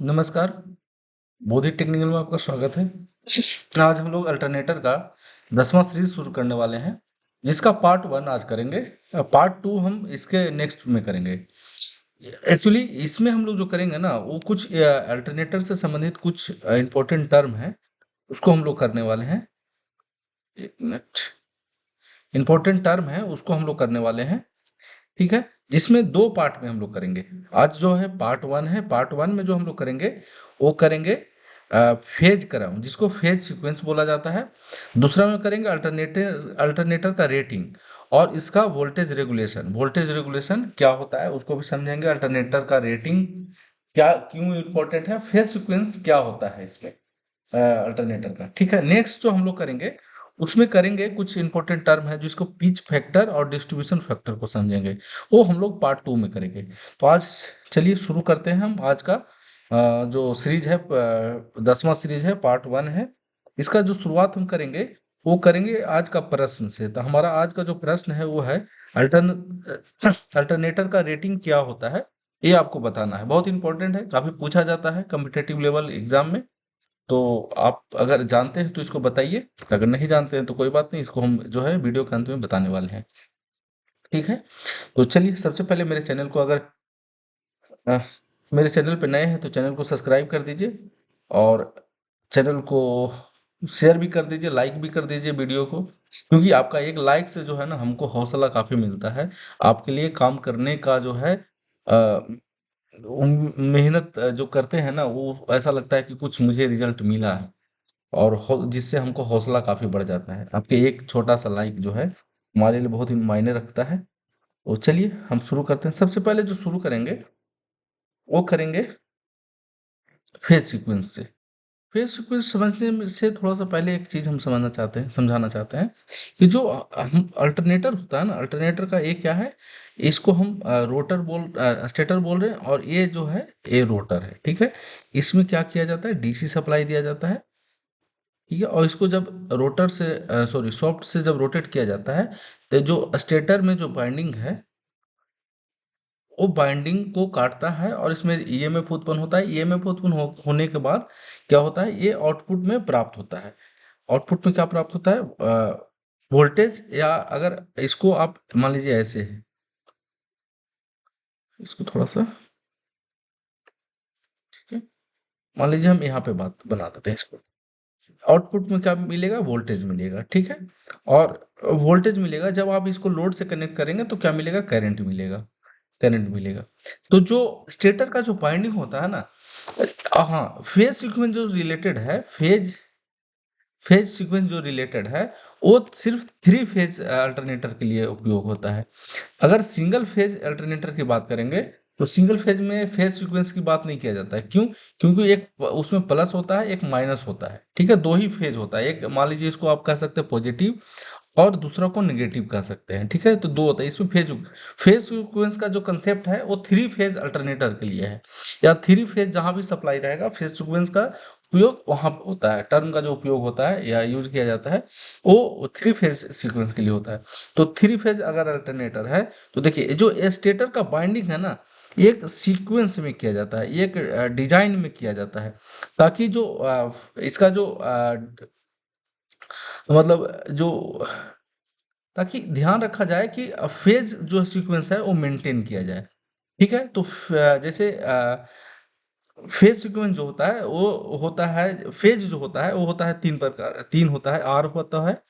नमस्कार। बोधिक टेक्निकल में आपका स्वागत है। आज हम लोग अल्टरनेटर का 10वां सीरीज शुरू करने वाले हैं, जिसका पार्ट 1 आज करेंगे। पार्ट 2 हम इसके नेक्स्ट में करेंगे। एक्चुअली इसमें हम लोग जो करेंगे ना, वो कुछ अल्टरनेटर से संबंधित कुछ इंपॉर्टेंट टर्म है, उसको हम लोग करने वाले हैं। एक मिनट। इंपॉर्टेंट टर्म है, उसको हम लोग करने वाले हैं। ठीक है, जिसमें दो पार्ट में हम लोग करेंगे। आज जो है पार्ट 1 है। पार्ट 1 में जो हम लोग करेंगे, वो करेंगे फेज करंट, जिसको फेज सीक्वेंस बोला जाता है। दूसरा में करेंगे अल्टरनेटर अल्टरनेटर का रेटिंग और इसका वोल्टेज रेगुलेशन। वोल्टेज रेगुलेशन क्या होता है उसको भी समझेंगे। अल्टरनेटर का रेटिंग क्या क्यों इम्पोर्टेंट है, फेज सीक्वेंस क्या होता है इसमें अल्टरनेटर का। ठीक है, नेक्स्ट जो हम लोग करेंगे उसमें करेंगे कुछ इंपॉर्टेंट टर्म है, जिसको पिच फैक्टर और डिस्ट्रीब्यूशन फैक्टर को समझेंगे। वो हम लोग पार्ट 2 में करेंगे। तो आज चलिए शुरू करते हैं हम आज का जो सीरीज है, 10वां सीरीज है, पार्ट 1 है। इसका जो शुरुआत हम करेंगे वो करेंगे आज का प्रश्न से। तो हमारा आज का जो प्रश्न है वो है अल्टरन अल्टरनेटर का रेटिंग क्या होता है, ये आपको बताना है। बहुत इंपॉर्टेंट है, काफी पूछा जाता है कम्पिटेटिव लेवल एग्जाम में। तो आप अगर जानते हैं तो इसको बताइए, अगर नहीं जानते हैं तो कोई बात नहीं, इसको हम जो है वीडियो के अंत में बताने वाले हैं। ठीक है, तो चलिए सबसे पहले मेरे चैनल को अगर अ, मेरे चैनल पे नए हैं तो चैनल को सब्सक्राइब कर दीजिए और चैनल को शेयर भी कर दीजिए, लाइक भी कर दीजिए वीडियो को, क्योंकि आपका एक लाइक से जो है ना हमको हौसला काफ़ी मिलता है आपके लिए काम करने का। जो है मेहनत जो करते हैं ना, वो ऐसा लगता है कि कुछ मुझे रिजल्ट मिला है, और जिससे हमको हौसला काफ़ी बढ़ जाता है। आपके एक छोटा सा लाइक जो है हमारे लिए बहुत ही मायने रखता है। तो चलिए हम शुरू करते हैं। सबसे पहले जो शुरू करेंगे वो करेंगे फेज सीक्वेंस से। फेज सीक्वेंस समझने में से थोड़ा सा पहले एक चीज हम समझाना चाहते हैं कि जो हम अल्टरनेटर होता है ना, अल्टरनेटर का ये क्या है। इसको हम स्टेटर बोल रहे हैं, और ये जो है ये रोटर है। ठीक है, इसमें क्या किया जाता है, डीसी सप्लाई दिया जाता है। ठीक है, और इसको जब रोटर से सॉरी सॉफ्ट से जब रोटेट किया जाता है, तो जो स्टेटर में जो बाइंडिंग है वो बाइंडिंग को काटता है और इसमें ईएमएफ उत्पन्न होता है। ईएमएफ उत्पन्न होने के बाद क्या होता है, ये आउटपुट में प्राप्त होता है। आउटपुट में क्या प्राप्त होता है, वोल्टेज। या अगर इसको आप मान लीजिए ऐसे है, इसको थोड़ा सा, ठीक है, मान लीजिए हम यहाँ पे बात बना देते हैं इसको। आउटपुट में क्या मिलेगा, वोल्टेज मिलेगा। ठीक है, और वोल्टेज मिलेगा जब आप इसको लोड से कनेक्ट करेंगे तो क्या मिलेगा, करंट मिलेगा। करंट मिलेगा। तो जो स्टेटर का जो बाइंडिंग होता है ना, हाँ, फेज सीक्वेंस जो रिलेटेड है, फेज सीक्वेंस जो रिलेटेड है, वो सिर्फ थ्री फेज अल्टरनेटर के लिए उपयोग होता है। अगर सिंगल फेज अल्टरनेटर की बात करेंगे तो सिंगल फेज में फेज सीक्वेंस की बात नहीं किया जाता है। क्यों? क्योंकि एक उसमें प्लस होता है, एक माइनस होता है। ठीक है, दो ही फेज होता है। एक मान लीजिए इसको आप कह सकते हैं पॉजिटिव, और दूसरा को नेगेटिव कह सकते हैं। ठीक है, तो दो होता है इसमें फेज। फेज सीक्वेंस का जो कंसेप्ट है वो थ्री फेज अल्टरनेटर के लिए है, या थ्री फेज जहां भी सप्लाई रहेगा फेज सीक्वेंस का उपयोग वहां पे होता है। टर्म का जो उपयोग होता है या यूज किया जाता है वो थ्री फेज सीक्वेंस के लिए होता है। तो थ्री फेज अगर अल्टरनेटर है तो देखिए जो स्टेटर का बाइंडिंग है ना, एक सीक्वेंस में किया जाता है, एक डिजाइन में किया जाता है, ताकि जो इसका जो मतलब जो ताकि ध्यान रखा जाए कि फेज जो सीक्वेंस है वो मेंटेन किया जाए। ठीक है, तो जैसे फेज सीक्वेंस जो होता है वो होता है, फेज जो होता है वो होता है तीन प्रकार, तीन होता है, आर होता है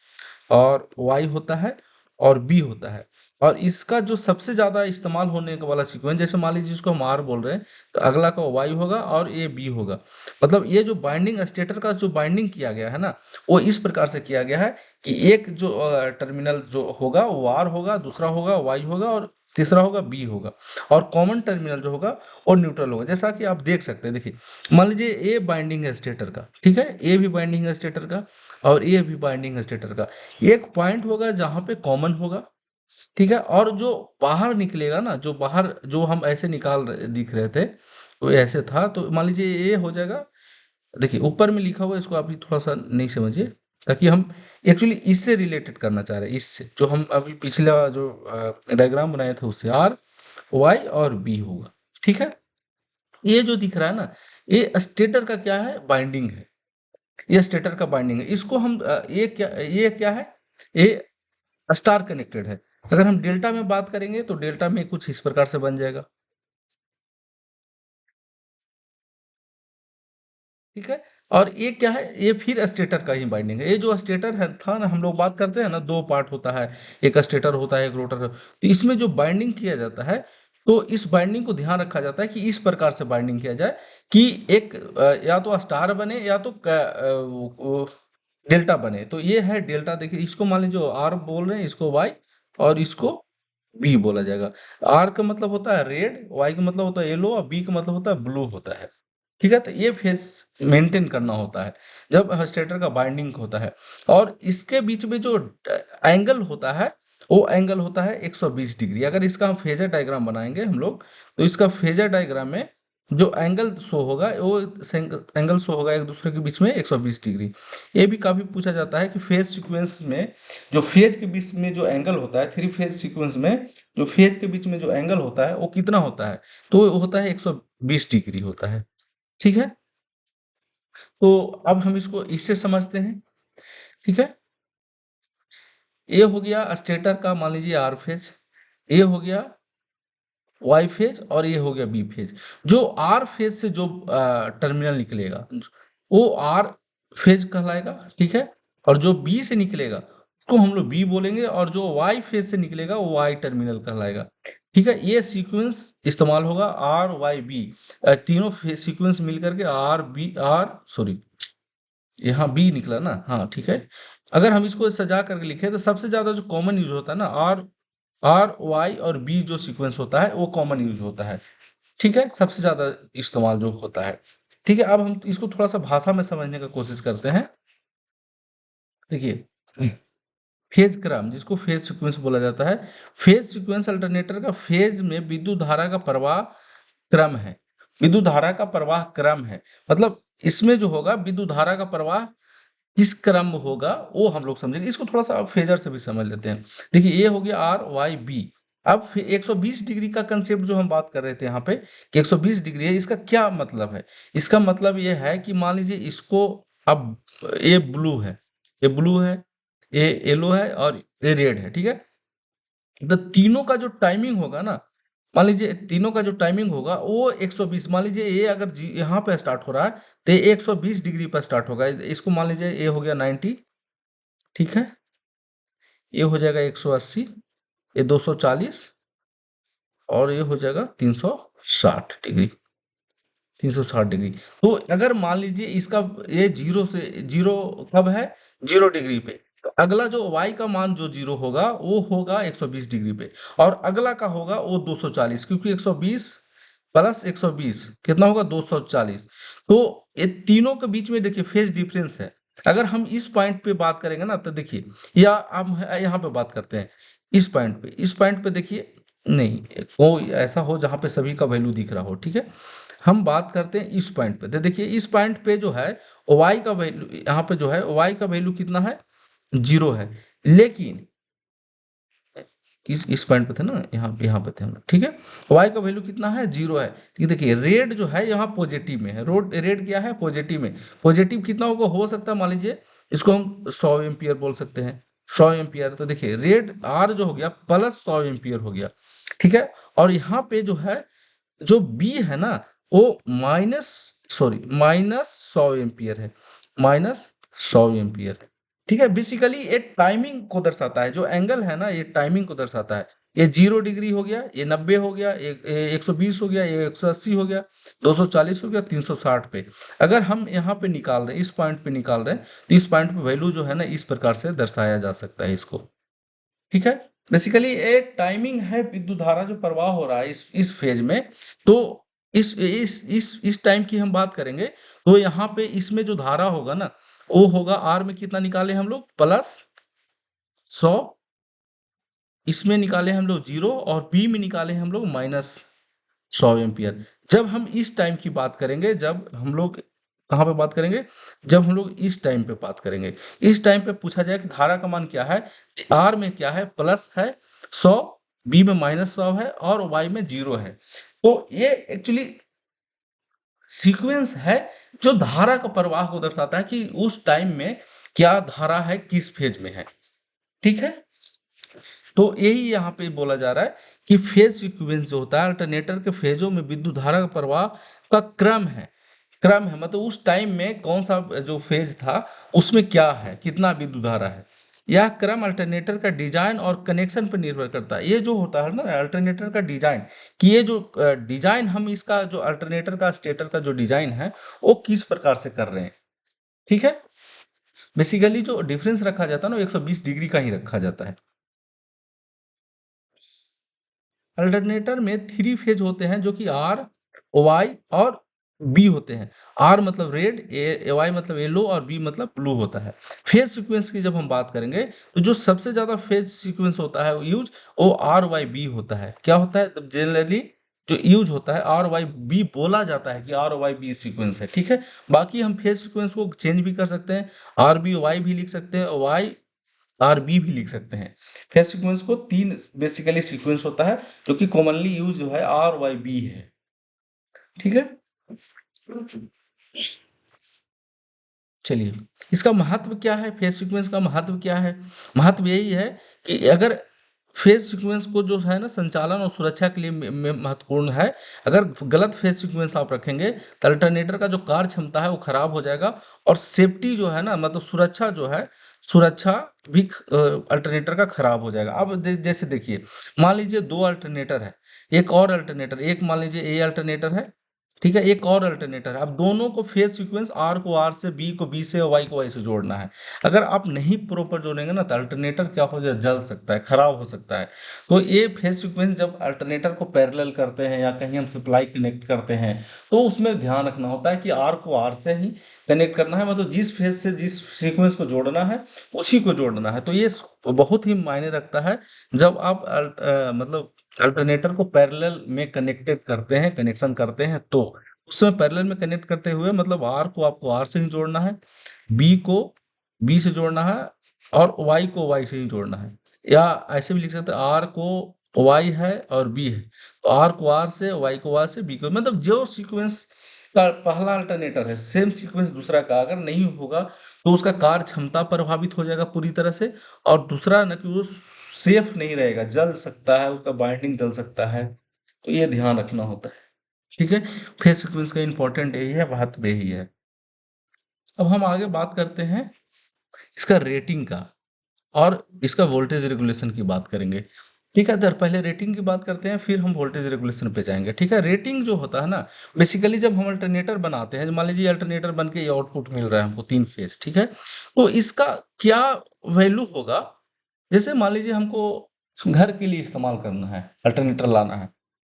और वाई होता है और बी होता है। और इसका जो सबसे ज्यादा इस्तेमाल होने का वाला सीक्वेंस, जैसे मान लीजिए इसको हम आर बोल रहे हैं तो अगला का वाई होगा और ये बी होगा। मतलब ये जो बाइंडिंग स्टेटर का जो बाइंडिंग किया गया है ना, वो इस प्रकार से किया गया है कि एक जो टर्मिनल जो होगा वो आर होगा, दूसरा होगा वाई होगा, और तीसरा होगा बी होगा, और कॉमन टर्मिनल जो होगा वो न्यूट्रल होगा। जैसा कि आप देख सकते हैं, देखिए मान लीजिए ए बाइंडिंग है स्टेटर का। ठीक है, ए भी बाइंडिंग है स्टेटर का और ए भी बाइंडिंग है स्टेटर का। एक पॉइंट होगा जहां पे कॉमन होगा। ठीक है, और जो बाहर निकलेगा ना, जो बाहर जो हम ऐसे दिख रहे थे, वो ऐसे था, तो मान लीजिए ये हो जाएगा। देखिए ऊपर में लिखा हुआ है, इसको आप भी थोड़ा सा नहीं समझिए, ताकि हम एक्चुअली इससे रिलेटेड करना चाह रहे हैं, इससे जो हम अभी पिछला जो डायग्राम बनाए थे उससे आर वाई और बी होगा। ठीक है, ये जो दिख रहा है ना, ये स्टेटर का क्या है, बाइंडिंग है। ये स्टेटर का बाइंडिंग है। इसको हम ये क्या है, ये स्टार कनेक्टेड है। अगर हम डेल्टा में बात करेंगे तो डेल्टा में कुछ इस प्रकार से बन जाएगा। ठीक है। और ये क्या है, ये फिर स्टेटर का ही बाइंडिंग है। ये जो स्टेटर है था ना, हम लोग बात करते हैं ना, दो पार्ट होता है, एक स्टेटर होता है, एक रोटर। तो इसमें जो बाइंडिंग किया जाता है, तो इस बाइंडिंग को ध्यान रखा जाता है कि इस प्रकार से बाइंडिंग किया जाए कि एक या तो स्टार बने या तो डेल्टा बने। तो ये है डेल्टा। देखिए, इसको मान लीजिए आर बोल रहे हैं, इसको वाई, और इसको बी बोला जाएगा। आर का मतलब होता है रेड, वाई का मतलब होता है येलो, और बी का मतलब होता है ब्लू होता है। ठीक है। तो ये फेस मेंटेन करना होता है जब स्टेटर का बाइंडिंग होता है। और इसके बीच में जो एंगल होता है, वो एंगल होता है 120 डिग्री। अगर इसका हम फेजर डायग्राम बनाएंगे हम लोग, तो इसका फेजर डायग्राम में जो एंगल शो होगा, वो एंगल शो होगा एक दूसरे के बीच में 120 डिग्री। ये भी काफी पूछा जाता है कि फेज सीक्वेंस में जो फेज के बीच में जो एंगल होता है, थ्री फेज सीक्वेंस में जो फेज के बीच में जो एंगल होता है वो कितना होता है, तो वो होता है 120 डिग्री होता है। ठीक है। तो अब हम इसको इससे समझते हैं। ठीक है। ये हो गया स्टेटर का, मान लीजिए आर फेज, ये हो गया वाई फेज, और ये हो गया बी फेज। जो आर फेज से जो टर्मिनल निकलेगा, वो आर फेज कहलाएगा। ठीक है। और जो बी से निकलेगा उसको हम लोग बी बोलेंगे, और जो वाई फेज से निकलेगा वो वाई टर्मिनल कहलाएगा। ठीक है। ये सीक्वेंस इस्तेमाल होगा आर वाई बी, तीनों सीक्वेंस मिलकर के आर बी आर सॉरी, यहाँ बी निकला ना, हाँ ठीक है। अगर हम इसको सजा करके लिखे तो सबसे ज्यादा जो कॉमन यूज होता है ना, आर आर वाई और बी जो सीक्वेंस होता है वो कॉमन यूज होता है। ठीक है। सबसे ज्यादा इस्तेमाल जो होता है। ठीक है। अब हम इसको थोड़ा सा भाषा में समझने का कोशिश करते हैं। देखिए, फेज क्रम, जिसको फेज सीक्वेंस बोला जाता है। फेज सीक्वेंस अल्टरनेटर का फेज में विद्युत धारा का प्रवाह क्रम है। विद्युत धारा का प्रवाह क्रम है, मतलब इसमें जो होगा विद्युत धारा का प्रवाह किस क्रम में होगा वो हम लोग समझेंगे। इसको थोड़ा सा फेजर से भी समझ लेते हैं। देखिए, ये हो गया आर वाई बी। अब 120 डिग्री का कंसेप्ट जो हम बात कर रहे थे यहाँ पे, कि 120 डिग्री है, इसका क्या मतलब है? इसका मतलब ये है कि मान लीजिए इसको, अब ये ब्लू है, ये ब्लू है, ये येलो है, और ये रेड है। ठीक है। तो तीनों का जो टाइमिंग होगा ना, मान लीजिए तीनों का जो टाइमिंग होगा वो 120, मान लीजिए ये अगर यहाँ पे स्टार्ट हो रहा है तो ये 120 डिग्री पर स्टार्ट होगा। इसको मान लीजिए ये हो गया 90। ठीक है। ये हो जाएगा 180, ये 240, और ये हो जाएगा 360 डिग्री, 360 डिग्री। तो अगर मान लीजिए इसका ये जीरो से, जीरो कब है, 0 डिग्री पे, तो अगला जो y का मान जो जीरो होगा वो होगा 120 डिग्री पे, और अगला का होगा वो 240, क्योंकि 120 प्लस 120 कितना होगा, 240। तो ये तीनों के बीच में देखिए फेज डिफरेंस है। अगर हम इस पॉइंट पे बात करेंगे ना, तो देखिए, या हम यहाँ पे बात करते हैं इस पॉइंट पे, इस पॉइंट पे देखिए, नहीं, कोई ऐसा हो जहाँ पे सभी का वैल्यू दिख रहा हो। ठीक है। हम बात करते हैं इस पॉइंट पे, तो देखिए इस पॉइंट पे जो है वाई का वैल्यू, यहाँ पे जो है वाई का वैल्यू कितना है, जीरो है। लेकिन इस पॉइंट पे थे ना, यहाँ पे थे हम लोग। ठीक है। वाई का वैल्यू कितना है, जीरो है। ठीक, देखिए रेड जो है यहाँ पॉजिटिव में है, रेड क्या है, पॉजिटिव में। पॉजिटिव कितना होगा, हो सकता है मान लीजिए इसको हम 100 एम्पियर बोल सकते हैं, 100 एम्पियर। तो देखिए रेड आर जो हो गया प्लस 100 एम्पियर हो गया। ठीक है। और यहाँ पे जो है, जो बी है ना, वो माइनस, सॉरी, -100 एम्पियर है, -100 एम्पियर है। ठीक है। बेसिकली ये टाइमिंग को दर्शाता है, जो एंगल है ना, ये टाइमिंग को दर्शाता है। ये 0 डिग्री हो गया, ये 90 हो गया, ये 120 हो गया, ये 180 हो गया, 240 हो गया, 360 पे। अगर हम यहाँ पे निकाल रहे हैं, इस पॉइंट पे निकाल रहे हैं, तो इस पॉइंट पे वैल्यू जो है ना, इस प्रकार से दर्शाया जा सकता है इसको। ठीक है। बेसिकली ये टाइमिंग है विद्युत धारा जो प्रवाह हो रहा है इस फेज में। तो इस टाइम की हम बात करेंगे, तो यहाँ पे इसमें जो धारा होगा ना, वो होगा आर में कितना निकाले हम लोग, +100, इसमें निकाले हम लोग 0, और बी में निकाले हम लोग -100 एम्पियर। जब हम इस टाइम की बात करेंगे, जब हम लोग कहाँ पे बात करेंगे, जब हम लोग इस टाइम पे बात करेंगे, इस टाइम पे पूछा जाए कि धारा का मान क्या है, आर में क्या है, प्लस है 100, बी में -100 है, और वाई में 0 है। तो ये एक्चुअली सीक्वेंस है जो धारा का प्रवाह को दर्शाता है कि उस टाइम में क्या धारा है, किस फेज में है। ठीक है, तो यही यहाँ पे बोला जा रहा है कि फेज सीक्वेंस जो होता है अल्टरनेटर के फेजों में विद्युत धारा का प्रवाह का क्रम है मतलब उस टाइम में कौन सा जो फेज था उसमें क्या है, कितना विद्युत धारा है। यह क्रम अल्टरनेटर का डिजाइन और कनेक्शन पर निर्भर करता है। ये जो होता है ना अल्टरनेटर का डिजाइन, कि ये जो डिजाइन हम इसका जो अल्टरनेटर का स्टेटर का जो डिजाइन है वो किस प्रकार से कर रहे हैं। ठीक है, बेसिकली जो डिफरेंस रखा जाता है ना 120 डिग्री का ही रखा जाता है। अल्टरनेटर में 3 फेज होते हैं जो कि आर, वाई और बी होते हैं। आर मतलब रेड, वाई मतलब येलो और बी मतलब ब्लू होता है। फेज सीक्वेंस की जब हम बात करेंगे तो जो सबसे ज्यादा फेज सीक्वेंस होता है यूज वो आर वाई बी होता है। क्या होता है जनरली जो यूज होता है आर वाई बी बोला जाता है कि आर वाई बी सीक्वेंस है। ठीक है, बाकी हम फेज सीक्वेंस को चेंज भी कर सकते हैं, आर बी वाई भी लिख सकते हैं, वाई आर बी भी लिख सकते हैं। फेज सीक्वेंस को 3 बेसिकली सीक्वेंस होता है जो कि कॉमनली यूज जो है आर वाई बी है। ठीक है, चलिए इसका महत्व क्या है, फेज सीक्वेंस का महत्व क्या है। महत्व यही है कि अगर फेज सीक्वेंस को जो है ना संचालन और सुरक्षा के लिए महत्वपूर्ण है। अगर गलत फेज सीक्वेंस आप रखेंगे तो अल्टरनेटर का जो कार्य क्षमता है वो खराब हो जाएगा और सेफ्टी जो है ना मतलब सुरक्षा जो है, सुरक्षा भी अल्टरनेटर का खराब हो जाएगा। अब जैसे देखिए मान लीजिए 2 अल्टरनेटर है, एक और अल्टरनेटर, एक मान लीजिए ए अल्टरनेटर है, ठीक है, एक और अल्टरनेटर है। अब दोनों को फेज सीक्वेंस आर को आर से, बी को बी से और वाई को वाई से जोड़ना है। अगर आप नहीं प्रॉपर जोड़ेंगे ना तो अल्टरनेटर क्या हो जाए, जल सकता है, खराब हो सकता है। तो ये फेज सीक्वेंस जब अल्टरनेटर को पैरेलल करते हैं या कहीं हम सप्लाई कनेक्ट करते हैं तो उसमें ध्यान रखना होता है कि आर को आर से ही कनेक्ट करना है, मतलब जिस फेज से जिस सीक्वेंस को जोड़ना है उसी को जोड़ना है। तो ये बहुत ही मायने रखता है जब आप मतलब अल्टरनेटर को पैरेलल में कनेक्टेड करते हैं, कनेक्शन करते हैं तो उसमें पैरेलल में कनेक्ट करते हुए मतलब आर को आपको आर से ही जोड़ना है, बी को बी से जोड़ना है और वाई को वाई से ही जोड़ना है। या ऐसे भी लिख सकते हैं आर को वाई है और बी है तो आर को आर से, वाई को वाई से, बी को, मतलब जो सीक्वेंस का पहला अल्टरनेटर है सेम सीक्वेंस दूसरा का अगर नहीं होगा तो उसका कार्य क्षमता प्रभावित हो जाएगा पूरी तरह से। और दूसरा न कि वो सेफ नहीं रहेगा, जल सकता है, उसका बाइंडिंग जल सकता है। तो ये ध्यान रखना होता है। ठीक है, फेज सीक्वेंस का इंपॉर्टेंट यही है, महत्व यही है। अब हम आगे बात करते हैं इसका रेटिंग का और इसका वोल्टेज रेगुलेशन की बात करेंगे। ठीक है, तो पहले रेटिंग की बात करते हैं फिर हम वोल्टेज रेगुलेशन पे जाएंगे। ठीक है, रेटिंग जो होता है ना बेसिकली जब हम अल्टरनेटर बनाते हैं, मान लीजिए अल्टरनेटर बन के ये आउटपुट मिल रहा है हमको 3 फेज, ठीक है, तो इसका क्या वैल्यू होगा। जैसे मान लीजिए हमको घर के लिए इस्तेमाल करना है, अल्टरनेटर लाना है,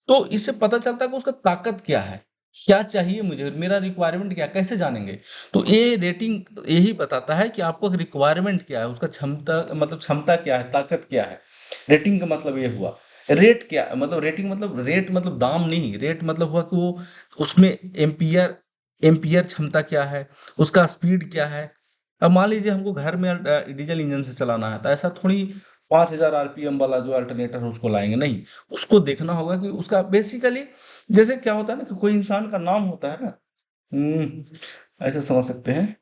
तो इससे पता चलता है कि उसका ताकत क्या है, क्या चाहिए मुझे, मेरा रिक्वायरमेंट क्या, कैसे जानेंगे। तो ये रेटिंग यही बताता है कि आपको रिक्वायरमेंट क्या है, उसका क्षमता मतलब क्षमता क्या है, ताकत क्या है। रेटिंग का मतलब ये हुआ। रेट क्या मतलब, रेटिंग मतलब रेट मतलब दाम नहीं, रेट मतलब हुआ कि वो उसमें एम्पियर एम्पियर क्षमता क्या है, उसका स्पीड क्या है। अब मान लीजिए हमको घर में डीजल इंजन से चलाना है तो ऐसा थोड़ी 5000 आरपीएम वाला जो अल्टरनेटर है उसको लाएंगे, नहीं, उसको देखना होगा कि उसका बेसिकली जैसे क्या होता है ना कि कोई इंसान का नाम होता है ना, ऐसे समझ सकते हैं।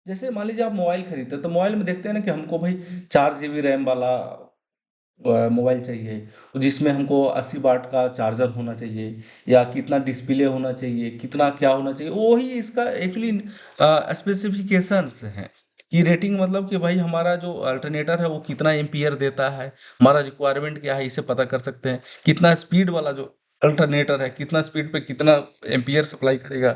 जैसे मान लीजिए आप मोबाइल खरीदते हैं तो मोबाइल में देखते हैं ना कि हमको भाई 4 GB रैम वाला मोबाइल चाहिए जिसमें हमको 80 वाट का चार्जर होना चाहिए या कितना डिस्प्ले होना चाहिए, कितना क्या होना चाहिए, वो ही इसका एक्चुअली स्पेसिफिकेशंस हैं। कि रेटिंग मतलब कि भाई हमारा जो अल्टरनेटर है वो कितना एम्पियर देता है, हमारा रिक्वायरमेंट क्या है, इसे पता कर सकते हैं। कितना स्पीड वाला जो अल्टरनेटर है, कितना स्पीड पे कितना एम्पियर सप्लाई करेगा,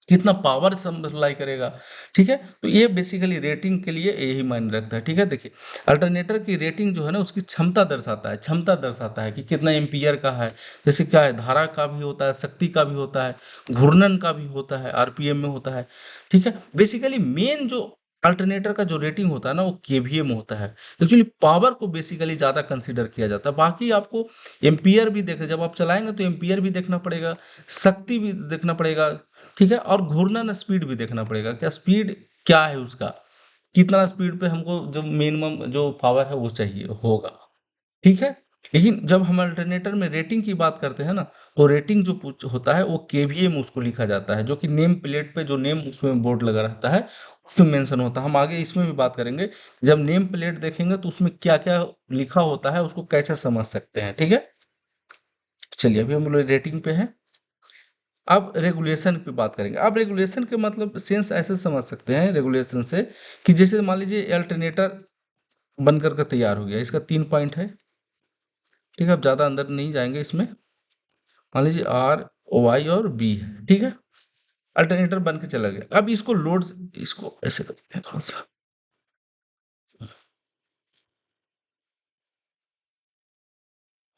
कितना पावर सप्लाई करेगा। ठीक है, तो ये बेसिकली रेटिंग के लिए यही मायने रखता है। ठीक है, देखिए अल्टरनेटर की रेटिंग जो है ना उसकी क्षमता दर्शाता है, क्षमता दर्शाता है कि कितना एम्पियर का है। जैसे क्या है, धारा का भी होता है, शक्ति का भी होता है, घूर्णन का भी होता है, आरपीएम में होता है। ठीक है, बेसिकली मेन जो अल्टरनेटर का जो रेटिंग होता है ना वो केवीए में होता है। एक्चुअली पावर को बेसिकली ज़्यादा कंसीडर किया जाता है, बाकी आपको एम्पियर भी देख, जब आप चलाएंगे तो एम्पियर भी देखना पड़ेगा, शक्ति भी देखना पड़ेगा। ठीक है, और घूर्णन स्पीड भी देखना पड़ेगा, क्या स्पीड क्या है उसका, कितना स्पीड पे हमको जो मिनिमम जो पावर है वो चाहिए होगा। ठीक है, लेकिन जब हम अल्टरनेटर में रेटिंग की बात करते हैं ना, तो रेटिंग जो पूछ होता है वो केवीए में उसको लिखा जाता है, जो कि नेम प्लेट पे जो नेम उसमें बोर्ड लगा रहता है उसमें मेंशन होता है। हम आगे इसमें भी बात करेंगे, जब नेम प्लेट देखेंगे तो उसमें क्या क्या लिखा होता है उसको कैसे समझ सकते हैं, ठीक है। चलिए अभी हम लोग रेटिंग पे हैं। अब रेगुलेशन पे बात करेंगे। अब रेगुलेशन के मतलब सेंस ऐसे समझ सकते हैं रेगुलेशन से, कि जैसे मान लीजिए अल्टरनेटर बन करके तैयार हो गया, इसका 3 पॉइंट है, ठीक है। अब ज़्यादा अंदर नहीं जाएंगे इसमें। मान लीजिए आर, वाई और बी है, ठीक है। अल्टरनेटर बन के चला गया। अब इसको लोड, इसको ऐसे करते हैं थोड़ा सा,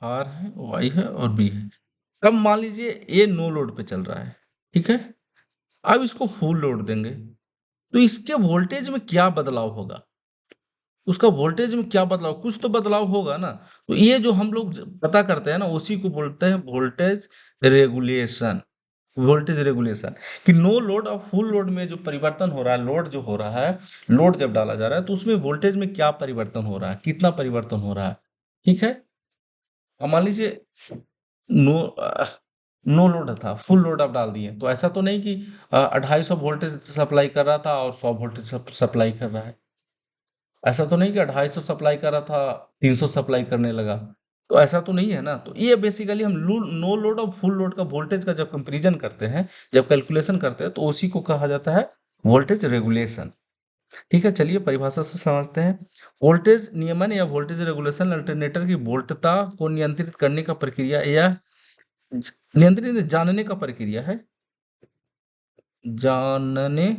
आर है, वाई है और बी है। अब मान लीजिए ये नो लोड पे चल रहा है, ठीक है। अब इसको फुल लोड देंगे तो इसके वोल्टेज में क्या बदलाव होगा, उसका वोल्टेज में क्या बदलाव, कुछ तो बदलाव होगा ना। तो ये जो हम लोग पता करते हैं ना, उसी को बोलते हैं वोल्टेज रेगुलेशन। वोल्टेज रेगुलेशन, कि नो लोड और फुल लोड में जो परिवर्तन हो रहा है, लोड जो हो रहा है, लोड जब डाला जा रहा है तो उसमें वोल्टेज में क्या परिवर्तन हो रहा है, कितना परिवर्तन हो रहा है, ठीक है। अब मान लीजिए नो नो लोड था, फुल लोड आप डाल दिए, तो ऐसा तो नहीं कि 250 वोल्टेज सप्लाई कर रहा था और 100 वोल्टेज सप्लाई कर रहा है। ऐसा तो नहीं कि 250 सप्लाई कर रहा था, 300 सप्लाई करने लगा। तो ऐसा तो नहीं है ना। तो ये बेसिकली हम नो लोड और फुल लोड का वोल्टेज का जब कंपैरिजन करते हैं, जब कैलकुलेशन करते हैं, तो उसी को कहा जाता है वोल्टेज रेगुलेशन, ठीक है। चलिए परिभाषा से समझते हैं। वोल्टेज नियमन या वोल्टेज रेगुलेशन अल्टरनेटर की वोल्टता को नियंत्रित करने का प्रक्रिया या नियंत्रित जानने का प्रक्रिया है, जानने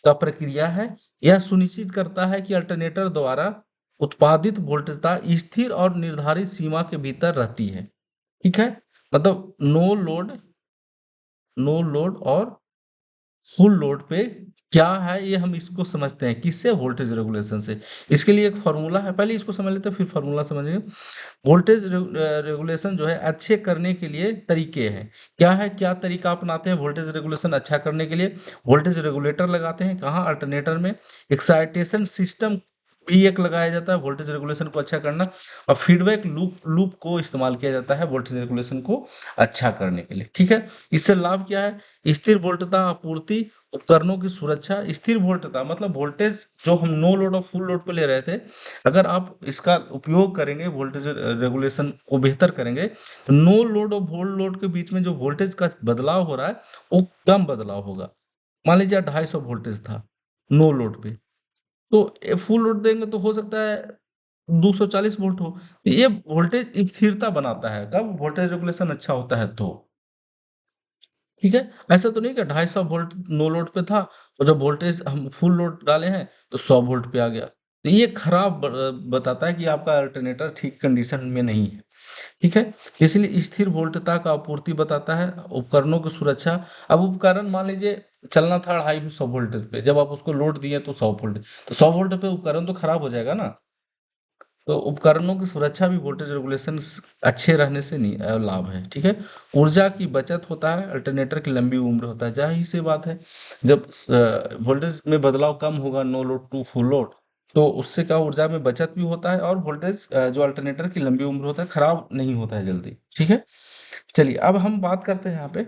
का प्रक्रिया है। यह सुनिश्चित करता है कि अल्टरनेटर द्वारा उत्पादित वोल्टेजता स्थिर और निर्धारित सीमा के भीतर रहती है, ठीक है। मतलब नो लोड और फुल लोड पे क्या है, ये हम इसको समझते हैं किससे, वोल्टेज रेगुलेशन से। इसके लिए एक फार्मूला है, पहले इसको समझ लेते हैं फिर फार्मूला समझेंगे। वोल्टेज रेगुलेशन जो है अच्छे करने के लिए तरीके हैं। क्या है, क्या तरीका अपनाते हैं वोल्टेज रेगुलेशन अच्छा करने के लिए? वोल्टेज रेगुलेटर लगाते हैं कहाँ, अल्टरनेटर में। एक्साइटेशन सिस्टम भी एक लगाया जाता है वोल्टेज रेगुलेशन को अच्छा करना। और फीडबैक लूप लूप को इस्तेमाल किया जाता है वोल्टेज रेगुलेशन को अच्छा करने के लिए, ठीक है। इससे लाभ क्या है? स्थिर वोल्टता आपूर्ति, उपकरणों की सुरक्षा। स्थिर वोल्टता मतलब वोल्टेज जो हम नो लोड और फुल लोड पे ले रहे थे, अगर आप इसका उपयोग करेंगे, वोल्टेज रेगुलेशन को बेहतर करेंगे, तो नो लोड और फुल लोड के बीच में जो वोल्टेज का बदलाव हो रहा है वो कम बदलाव होगा। मान लीजिए 250 वोल्टेज था नो लोड पे, तो फुल लोड देंगे तो हो सकता है 240 वोल्ट हो। तो ये वोल्टेज स्थिरता बनाता है, कब वोल्टेज रेगुलेशन अच्छा होता है तो, ठीक है। ऐसा तो नहीं कि 250 वोल्ट नो लोड पे था और जब वोल्टेज हम फुल लोड डाले हैं तो 100 वोल्ट पे आ गया। तो ये खराब बताता है कि आपका अल्टरनेटर ठीक कंडीशन में नहीं है, ठीक है। इसलिए स्थिर वोल्टता का आपूर्ति बताता है, उपकरणों की सुरक्षा। अब उपकरण मान लीजिए चलना था 250 वोल्टेज पे, जब आप उसको लोड दिए तो 100 वोल्ट, तो 100 वोल्ट पे उपकरण तो खराब हो जाएगा ना। तो उपकरणों की सुरक्षा भी वोल्टेज रेगुलेशन अच्छे रहने से नहीं लाभ है, ठीक है। ऊर्जा की बचत होता है, अल्टरनेटर की लंबी उम्र होता है, जाहिर सी बात है। जब वोल्टेज में बदलाव कम होगा no load to full load, तो उससे क्या ऊर्जा में बचत भी होता है और वोल्टेज जो अल्टरनेटर की लंबी उम्र होता है खराब नहीं होता है जल्दी, ठीक है। चलिए अब हम बात करते हैं यहाँ पे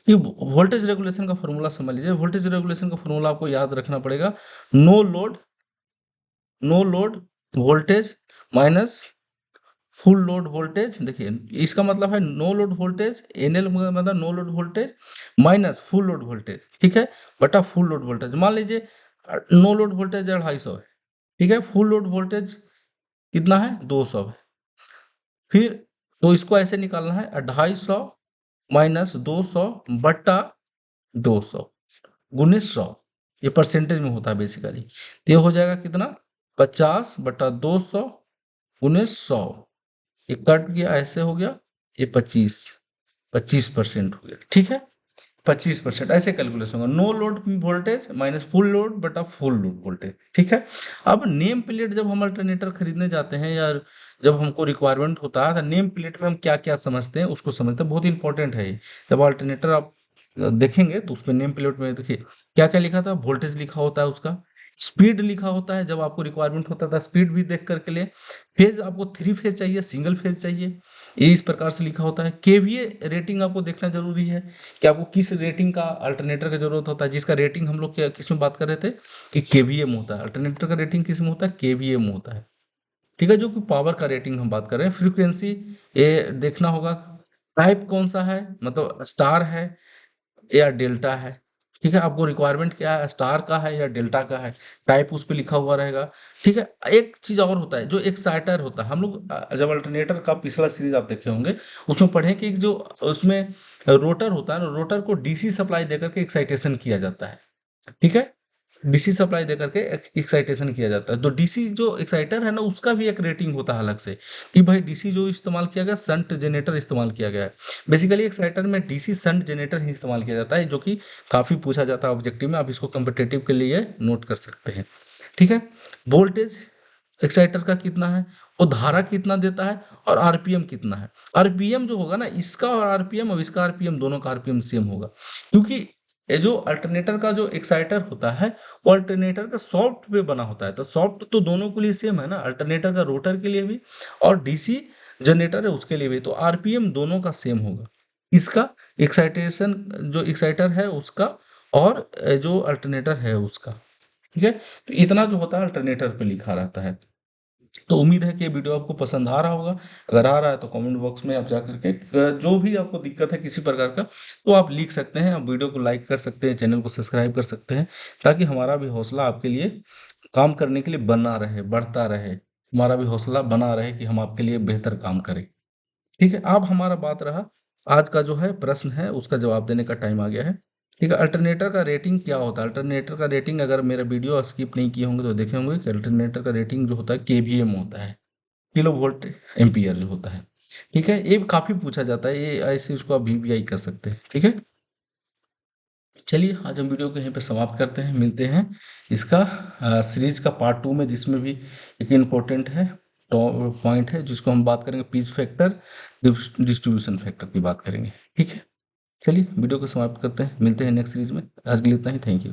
कि वोल्टेज रेगुलेशन का फॉर्मूला समझ लीजिए। वोल्टेज रेगुलेशन का फॉर्मूला आपको याद रखना पड़ेगा। No load no load voltage minus full load voltage. देखिए इसका मतलब है नो लोड वोल्टेज, एनएल मतलब no load voltage minus full load voltage, ठीक है, बटा फुल लोड वोल्टेज। मान लीजिए नो लोड वोल्टेज 250 है, ठीक है, फुल लोड वोल्टेज कितना है, 200 है। फिर तो इसको ऐसे निकालना है, 250 माइनस 200 बटा 200 गुने 100। ये परसेंटेज में होता है बेसिकली। तो ये हो जाएगा कितना, 50 बटा 200 गुने 100। ये कट गया, ऐसे हो गया, ये 25% हो गया, ठीक है। 25% ऐसे कैलकुलेशन होगा, no load voltage minus full load बटा फुल लोड वोल्टेज, ठीक है। अब नेम प्लेट जब हम अल्टरनेटर खरीदने जाते हैं या जब हमको रिक्वायरमेंट होता है, तो नेम प्लेट में हम क्या क्या समझते हैं उसको समझते हैं, बहुत इंपॉर्टेंट है ये। जब अल्टरनेटर आप देखेंगे तो उस पर नेम प्लेट में देखिए क्या क्या लिखा था, वोल्टेज लिखा होता है उसका, स्पीड लिखा होता है, जब आपको रिक्वायरमेंट होता था स्पीड भी देख करके ले। फेज आपको 3 फेज चाहिए, सिंगल फेज चाहिए, ये इस प्रकार से लिखा होता है। केवीए रेटिंग आपको देखना जरूरी है कि आपको किस रेटिंग का अल्टरनेटर का जरूरत होता है, जिसका रेटिंग हम लोग किस में बात कर रहे थे कि केवीए में होता है। अल्टरनेटर का रेटिंग किस में होता है, केवीए में होता है। ठीक है, जो कि पावर का रेटिंग हम बात कर रहे हैं। फ्रीक्वेंसी ये देखना होगा, टाइप कौन सा है, मतलब स्टार है या डेल्टा है। ठीक है, आपको रिक्वायरमेंट क्या है, स्टार का है या डेल्टा का है, टाइप उस पे लिखा हुआ रहेगा। ठीक है, एक चीज और होता है जो एक्साइटर होता है। हम लोग जब अल्टरनेटर का पिछला सीरीज आप देखे होंगे, उसमें पढ़े कि जो उसमें रोटर होता है ना, रोटर को डीसी सप्लाई देकर के एक्साइटेशन किया जाता है। ठीक है, डीसी सप्लाई देकर के एक्साइटेशन किया जाता है। तो डीसी जो एक्साइटर है ना, उसका भी एक रेटिंग होता है अलग से कि भाई डीसी जो इस्तेमाल किया गया, शंट जनरेटर इस्तेमाल किया गया है। बेसिकली एक्साइटर में डीसी शंट जनरेटर ही इस्तेमाल किया जाता है, जो कि काफ़ी पूछा जाता है ऑब्जेक्टिव में। आप इसको कम्पिटेटिव के लिए नोट कर सकते हैं। ठीक है, वोल्टेज एक्साइटर का कितना है, वो धारा कितना देता है, और आरपीएम कितना है। आरपीएम जो होगा ना, इसका और आरपीएम और इसका आरपीएम दोनों का आरपीएम सेम होगा, क्योंकि ये जो अल्टरनेटर का जो एक्साइटर होता है, वो अल्टरनेटर का सॉफ्ट पे बना होता है। तो सॉफ्ट तो दोनों के लिए सेम है ना, अल्टरनेटर का रोटर के लिए भी और डीसी जनरेटर है उसके लिए भी, तो आरपीएम दोनों का सेम होगा। इसका एक्साइटेशन जो एक्साइटर है उसका, और जो अल्टरनेटर है उसका। ठीक है, तो इतना जो होता है अल्टरनेटर पे लिखा रहता है। तो उम्मीद है कि ये वीडियो आपको पसंद आ रहा होगा। अगर आ रहा है तो कमेंट बॉक्स में आप जा करके जो भी आपको दिक्कत है किसी प्रकार का, तो आप लिख सकते हैं। आप वीडियो को लाइक कर सकते हैं, चैनल को सब्सक्राइब कर सकते हैं, ताकि हमारा भी हौसला आपके लिए काम करने के लिए बना रहे, बढ़ता रहे। हमारा भी हौसला बना रहे कि हम आपके लिए बेहतर काम करें। ठीक है, अब हमारा बात रहा, आज का जो है प्रश्न है उसका जवाब देने का टाइम आ गया है। ठीक है, अल्टरनेटर का रेटिंग क्या होता है। अल्टरनेटर का रेटिंग, अगर मेरा वीडियो स्किप नहीं किए होंगे तो देखे होंगे कि अल्टरनेटर का रेटिंग जो होता है केवीए में होता है, किलो वोल्ट एम्पियर जो होता है। ठीक है, ये काफ़ी पूछा जाता है, ये ऐसे इसको आप वीवीआई कर सकते हैं। ठीक है, चलिए आज हम वीडियो को यहीं पे समाप्त करते हैं, मिलते हैं इसका सीरीज का पार्ट 2 में, जिसमें भी एक इम्पोर्टेंट है पॉइंट है, जिसको हम बात करेंगे पीच फैक्टर, डिस्ट्रीब्यूशन फैक्टर की बात करेंगे। ठीक है, चलिए वीडियो को समाप्त करते हैं, मिलते हैं नेक्स्ट सीरीज में। आज के लिए इतना ही, थैंक यू।